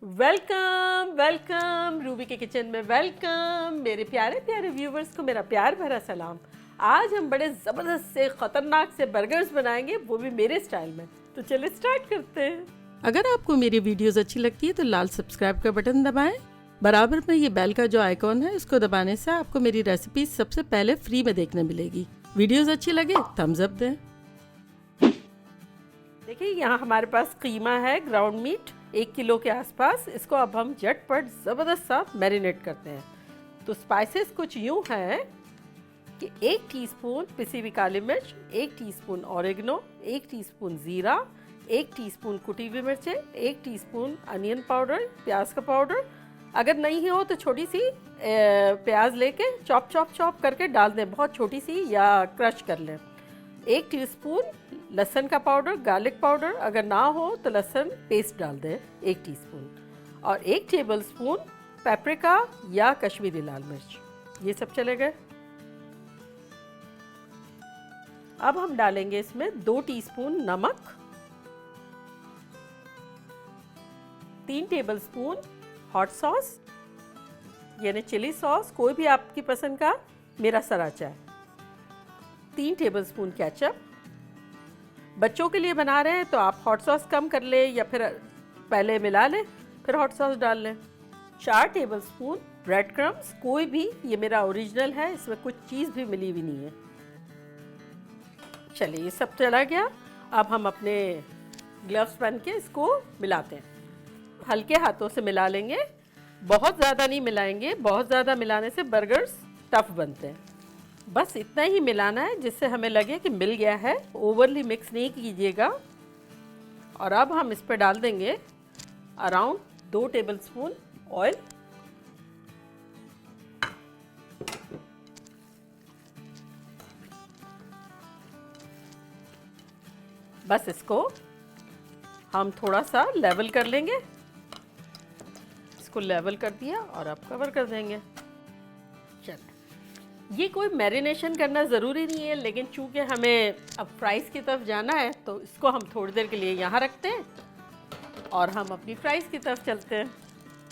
Welcome welcome Ruby के kitchen में welcome. मेरे प्यारे प्यारे व्यूवर्स को मेरा प्यार भरा सलाम। आज हम बड़े ज़बरदस्त से ख़तरनाक से बर्गर्स बनाएंगे, वो भी मेरे स्टाइल में। तो चलिए स्टार्ट करते हैं। अगर आपको मेरी वीडियोस अच्छी लगती है तो लाल सब्सक्राइब का बटन दबाएं। बराबर में ये बेल का जो आइकॉन है इसको दबाने से आपको मेरी रेसिपी सबसे पहले फ्री में देखने मिलेगी। वीडियोस अच्छी लगे थम्स अप दें। देखिए यहाँ हमारे पास कीमा है, ग्राउंड मीट 1 किलो के आसपास। इसको अब हम झटपट ज़बरदस्त सा मैरिनेट करते हैं। तो स्पाइसेस कुछ यूँ हैं कि 1 टीस्पून पिसी हुई काली मिर्च, 1 टीस्पून ऑरिगेनो, 1 टीस्पून ज़ीरा, 1 टीस्पून कुटी हुई मिर्चें, 1 टीस्पून अनियन पाउडर, प्याज का पाउडर। अगर नहीं हो तो छोटी सी प्याज लेके चॉप चॉप चॉप करके डाल दें, बहुत छोटी सी, या क्रश कर लें। 1 टीस्पून लहसुन का पाउडर, गार्लिक पाउडर, अगर ना हो तो लहसुन पेस्ट डाल दें 1 टीस्पून, और 1 टेबलस्पून पेपरिका या कश्मीरी लाल मिर्च। ये सब चले गए। अब हम डालेंगे इसमें 2 टीस्पून नमक, 3 टेबलस्पून हॉट सॉस यानी चिली सॉस, कोई भी आपकी पसंद का, मेरा सराचा है, 3 टेबलस्पून केचप। बच्चों के लिए बना रहे हैं तो आप हॉट सॉस कम कर ले या फिर पहले मिला लें फिर हॉट सॉस डाल लें। 4 टेबलस्पून ब्रेड क्रम्स, कोई भी, ये मेरा ओरिजिनल है, इसमें कुछ चीज़ भी मिली हुई नहीं है। चलिए ये सब चला गया। अब हम अपने ग्लव्स पहन के इसको मिलाते हैं। हल्के हाथों से मिला लेंगे, बहुत ज़्यादा नहीं मिलाएंगे, बहुत ज़्यादा मिलाने से बर्गर्स टफ बनते हैं। बस इतना ही मिलाना है जिससे हमें लगे कि मिल गया है, ओवरली मिक्स नहीं कीजिएगा। और अब हम इस पर डाल देंगे अराउंड 2 टेबलस्पून ऑयल। बस इसको हम थोड़ा सा लेवल कर लेंगे। इसको लेवल कर दिया और अब कवर कर देंगे। चलिए, ये कोई मैरिनेशन करना ज़रूरी नहीं है, लेकिन चूंकि हमें अब फ्राइज़ की तरफ जाना है तो इसको हम थोड़ी देर के लिए यहाँ रखते हैं और हम अपनी फ्राइज़ की तरफ चलते हैं।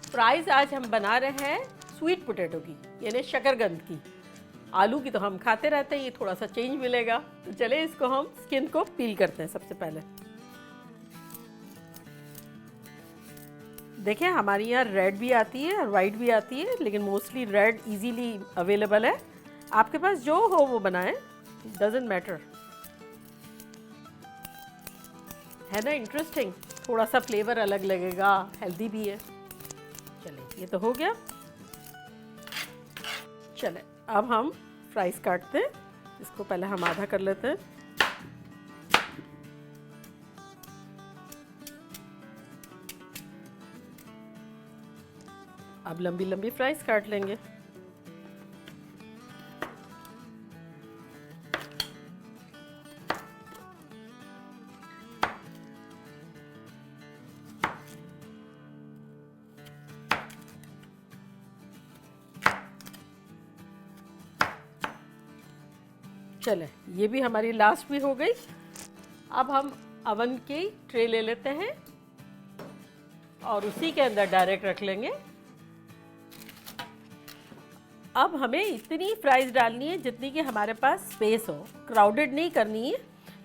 फ्राइज़ आज हम बना रहे हैं स्वीट पोटैटो की, यानी शकरकंद की। आलू की तो हम खाते रहते हैं, ये थोड़ा सा चेंज मिलेगा। तो चले इसको हम स्किन को पील करते हैं। सबसे पहले देखें, हमारी यहाँ रेड भी आती है और वाइट भी आती है, लेकिन मोस्टली रेड इजीली अवेलेबल है। आपके पास जो हो वो बनाएं, डजेंट मैटर। है ना इंटरेस्टिंग, थोड़ा सा फ्लेवर अलग लगेगा, हेल्दी भी है। चलिए ये तो हो गया। चले अब हम फ्राइज काटते हैं। इसको पहले हम आधा कर लेते हैं। अब लंबी लंबी फ्राइज काट लेंगे। चले ये भी हमारी लास्ट भी हो गई। अब हम अवन की ट्रे ले लेते हैं और उसी के अंदर डायरेक्ट रख लेंगे। अब हमें इतनी फ्राइज डालनी है जितनी कि हमारे पास स्पेस हो, क्राउडेड नहीं करनी है।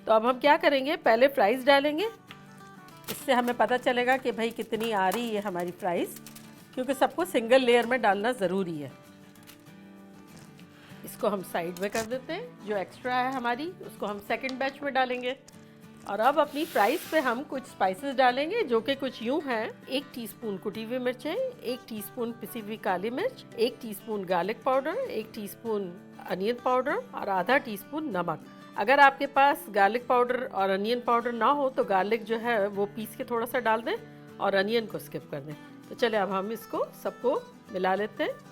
तो अब हम क्या करेंगे, पहले फ्राइज डालेंगे, इससे हमें पता चलेगा कि भाई कितनी आ रही है हमारी फ्राइज, क्योंकि सबको सिंगल लेयर में डालना ज़रूरी है। इसको हम साइड में कर देते हैं। जो एक्स्ट्रा है हमारी उसको हम सेकंड बैच में डालेंगे। और अब अपनी फ्राइज पे हम कुछ स्पाइसेस डालेंगे, जो कि कुछ यूँ हैं। 1 टीस्पून कुटी हुई मिर्चें, 1 टीस्पून पिसी हुई काली मिर्च, 1 teaspoon garlic powder, 1 teaspoon onion powder और आधा टीस्पून नमक। अगर आपके पास गार्लिक पाउडर और अनियन पाउडर ना हो तो गार्लिक जो है वो पीस के थोड़ा सा डाल दें और अनियन को स्किप कर दें। तो चले अब हम इसको सबको मिला लेते हैं।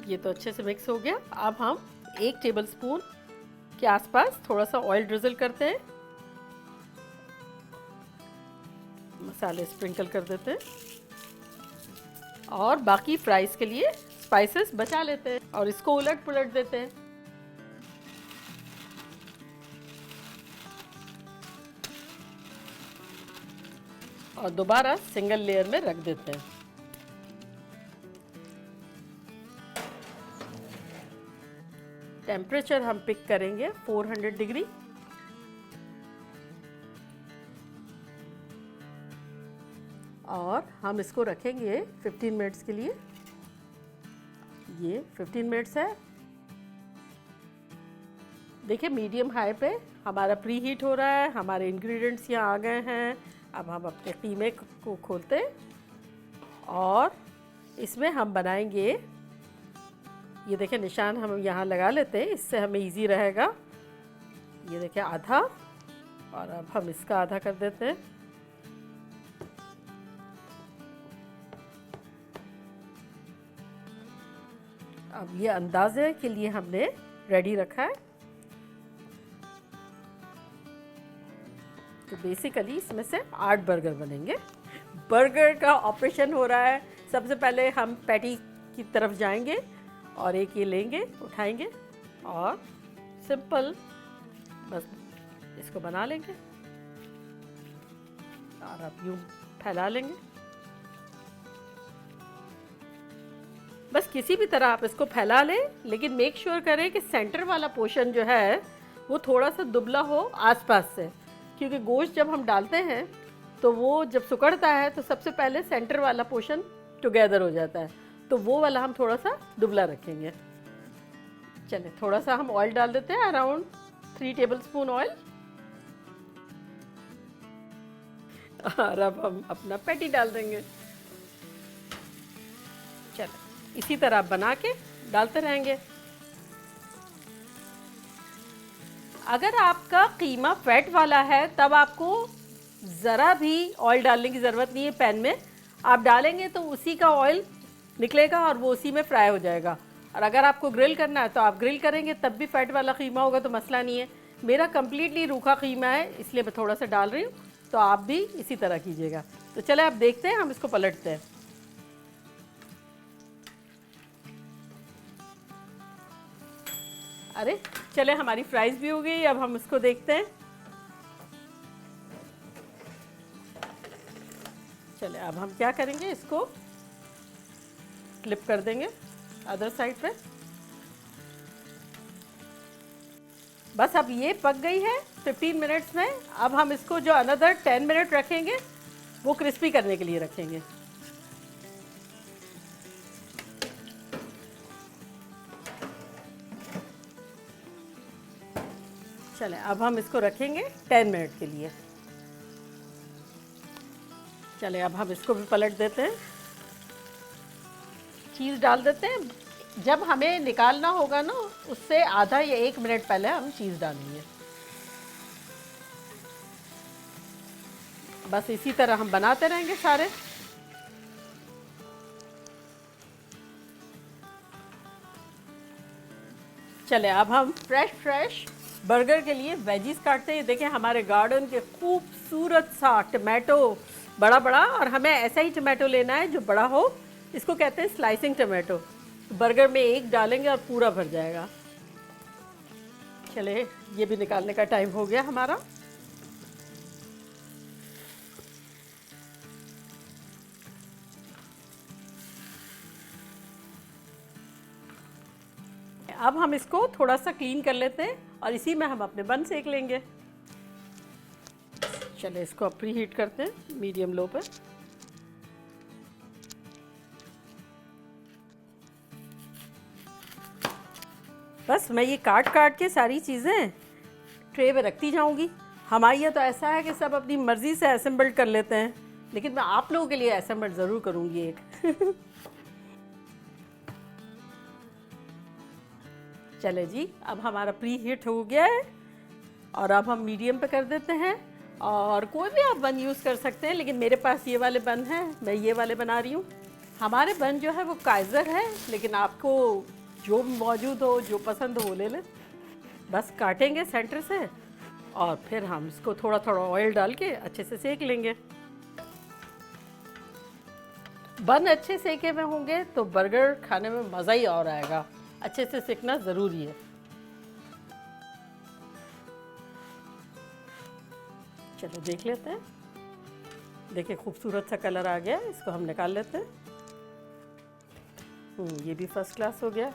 ये तो अच्छे से मिक्स हो गया। अब हम 1 टेबलस्पून के आसपास थोड़ा सा ऑयल ड्रिजल करते हैं, मसाले स्प्रिंकल कर देते हैं और बाकी फ्राइज के लिए स्पाइसेस बचा लेते हैं और इसको उलट पुलट देते हैं। और दोबारा सिंगल लेयर में रख देते हैं। टेम्परेचर हम पिक करेंगे 400 डिग्री। और हम इसको रखेंगे 15 मिनट्स के लिए। ये 15 मिनट्स है। देखिए मीडियम हाई पे हमारा प्री हीट हो रहा है, हमारे इंग्रेडिएंट्स यहाँ आ गए हैं। अब हम अपने कीमे को खोलते हैं और इसमें हम बनाएंगे, ये देखिए निशान हम यहाँ लगा लेते हैं, इससे हमें इजी रहेगा। ये देखिए आधा, और अब हम इसका आधा कर देते हैं। अब ये अंदाजे के लिए हमने रेडी रखा है। तो बेसिकली इसमें से 8 बर्गर बनेंगे। बर्गर का ऑपरेशन हो रहा है। सबसे पहले हम पैटी की तरफ जाएंगे और एक ये लेंगे, उठाएंगे और सिंपल बस इसको बना लेंगे और अब यूं फैला लेंगे। बस किसी भी तरह आप इसको फैला लें, लेकिन मेक श्योर करें कि सेंटर वाला पोर्शन जो है वो थोड़ा सा दुबला हो आसपास से, क्योंकि गोश्त जब हम डालते हैं तो वो जब सिकुड़ता है तो सबसे पहले सेंटर वाला पोर्शन टुगेदर हो जाता है, तो वो वाला हम थोड़ा सा दुबला रखेंगे। चलिए थोड़ा सा हम ऑयल डाल देते हैं, अराउंड 3 टेबलस्पून ऑयल। और अब हम अपना पैटी डाल देंगे। चलो इसी तरह बना के डालते रहेंगे। अगर आपका कीमा फैट वाला है तब आपको ज़रा भी ऑयल डालने की ज़रूरत नहीं है। पैन में आप डालेंगे तो उसी का ऑयल निकलेगा और वो उसी में फ्राई हो जाएगा। और अगर आपको ग्रिल करना है तो आप ग्रिल करेंगे, तब भी फैट वाला कीमा होगा तो मसला नहीं है। मेरा कम्प्लीटली रूखा कीमा है इसलिए मैं थोड़ा सा डाल रही हूँ, तो आप भी इसी तरह कीजिएगा। तो चले आप देखते हैं, हम इसको पलटते हैं। अरे चले हमारी फ्राइज भी हो गई। अब हम इसको देखते हैं। चले अब हम क्या करेंगे, इसको फ्लिप कर देंगे अदर साइड पे। बस अब ये पक गई है 15 मिनट्स में। अब हम इसको जो अनदर 10 मिनट रखेंगे वो क्रिस्पी करने के लिए रखेंगे। चलें अब हम इसको रखेंगे 10 मिनट के लिए। चलें अब हम इसको भी पलट देते हैं, चीज़ डाल देते हैं। जब हमें निकालना होगा ना, उससे आधा या 1 मिनट पहले हम चीज़ डालेंगे। बस इसी तरह हम बनाते रहेंगे सारे। चलें अब हम फ्रेश बर्गर के लिए वेजीज काटते हैं। देखिए हमारे गार्डन के खूबसूरत सा टमाटो, बड़ा, और हमें ऐसा ही टमाटो लेना है जो बड़ा हो। इसको कहते हैं स्लाइसिंग टमाटो। बर्गर में एक डालेंगे और पूरा भर जाएगा। चले ये भी निकालने का टाइम हो गया हमारा। अब हम इसको थोड़ा सा क्लीन कर लेते हैं और इसी में हम अपने बन सेक लेंगे। चले इसको अब प्री हीट करते हैं मीडियम लो पे। बस मैं ये काट के सारी चीज़ें ट्रे में रखती जाऊंगी। हमारे यहाँ तो ऐसा है कि सब अपनी मर्ज़ी से असेंबल्ड कर लेते हैं, लेकिन मैं आप लोगों के लिए असेंबल्ड ज़रूर करूँगी एक। चले जी अब हमारा प्री हीट हो गया है और अब हम मीडियम पे कर देते हैं। और कोई भी आप बन यूज़ कर सकते हैं, लेकिन मेरे पास ये वाले बन हैं, मैं ये वाले बना रही हूँ। हमारे बन जो है वो काइज़र है, लेकिन आपको जो मौजूद हो, जो पसंद हो वो ले लें। बस काटेंगे सेंटर से और फिर हम इसको थोड़ा ऑयल डाल के अच्छे से सेक लेंगे। बन अच्छे सेके में होंगे तो बर्गर खाने में मज़ा ही और आएगा। अच्छे से सेकना ज़रूरी है। चलो देख लेते हैं। देखिए खूबसूरत सा कलर आ गया, इसको हम निकाल लेते हैं। ये भी फर्स्ट क्लास हो गया।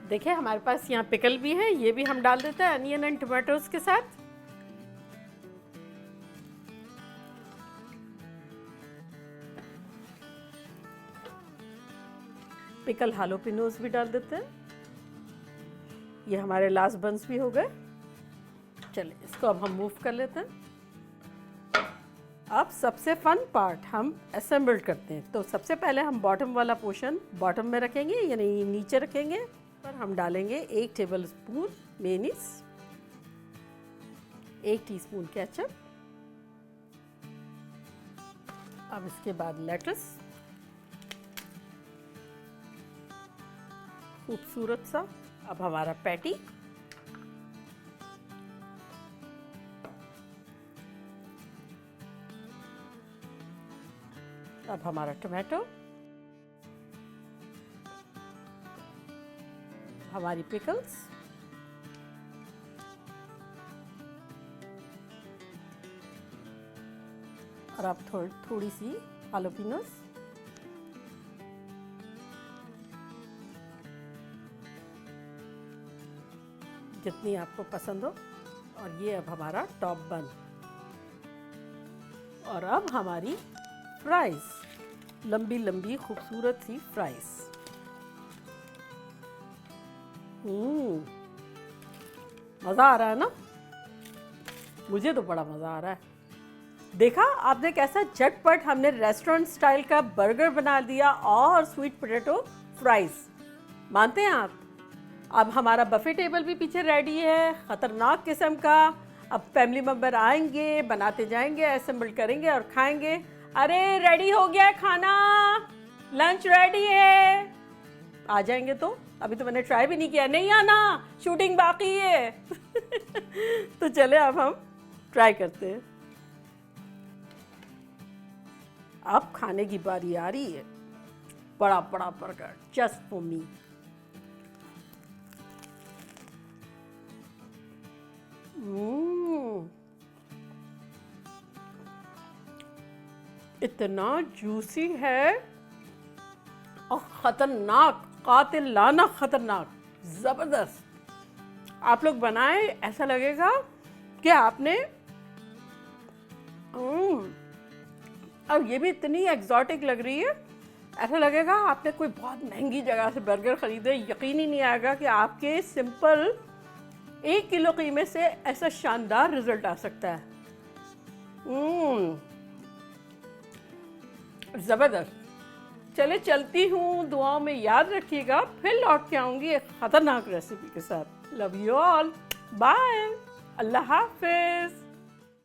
देखिए हमारे पास यहाँ पिकल भी है, ये भी हम डाल देते हैं अनियन एंड टमाटोज के साथ। पिकल हालोपिनोज भी डाल देते हैं। ये हमारे लास्ट बंस भी हो गए। चलिए इसको अब हम मूव कर लेते हैं। अब सबसे फन पार्ट हम असेंबल करते हैं। तो सबसे पहले हम बॉटम वाला पोर्शन बॉटम में रखेंगे, यानी नीचे रखेंगे। पर हम डालेंगे 1 टेबलस्पून मेयोनीज, 1 टीस्पून केचप, अब इसके बाद लेटस, खूबसूरत सा। अब हमारा पैटी, अब हमारा टमाटो, हमारी पिकल्स, और अब थोड़ी सी हालोपिनोस, जितनी आपको पसंद हो। और ये अब हमारा टॉप बन। और अब हमारी फ्राइज, लंबी लंबी खूबसूरत सी फ्राइज। मज़ा आ रहा है ना? मुझे तो बड़ा मज़ा आ रहा है। देखा आपने कैसा झटपट हमने रेस्टोरेंट स्टाइल का बर्गर बना दिया और स्वीट पोटैटो फ्राइज। मानते हैं आप? अब हमारा बफे टेबल भी पीछे रेडी है, ख़तरनाक किस्म का। अब फैमिली मेम्बर आएंगे, बनाते जाएंगे, असेंबल करेंगे और खाएंगे। अरे रेडी हो गया है खाना, लंच रेडी है, आ जाएंगे। तो अभी तो मैंने ट्राई भी नहीं किया। नहीं आना, शूटिंग बाकी है। तो चले अब हम ट्राई करते हैं। अब खाने की बारी आ रही है। बड़ा बड़ा बर्गर जस्ट फॉर मी। इतना जूसी है और खतरनाक, कातिलाना खतरनाक, जबरदस्त। आप लोग बनाएं, ऐसा लगेगा कि आपने अब ये भी इतनी एग्जॉटिक लग रही है, ऐसा लगेगा आपने कोई बहुत महंगी जगह से बर्गर खरीदे। यकीन ही नहीं आएगा कि आपके सिंपल 1 किलो कीमत से ऐसा शानदार रिजल्ट आ सकता है। ज़बरदस्त। चले चलती हूँ, दुआओं में याद रखिएगा, फिर लौट के आऊँगी एक ख़तरनाक रेसिपी के साथ। लव यू ऑल, बाय, अल्लाह हाफिज़।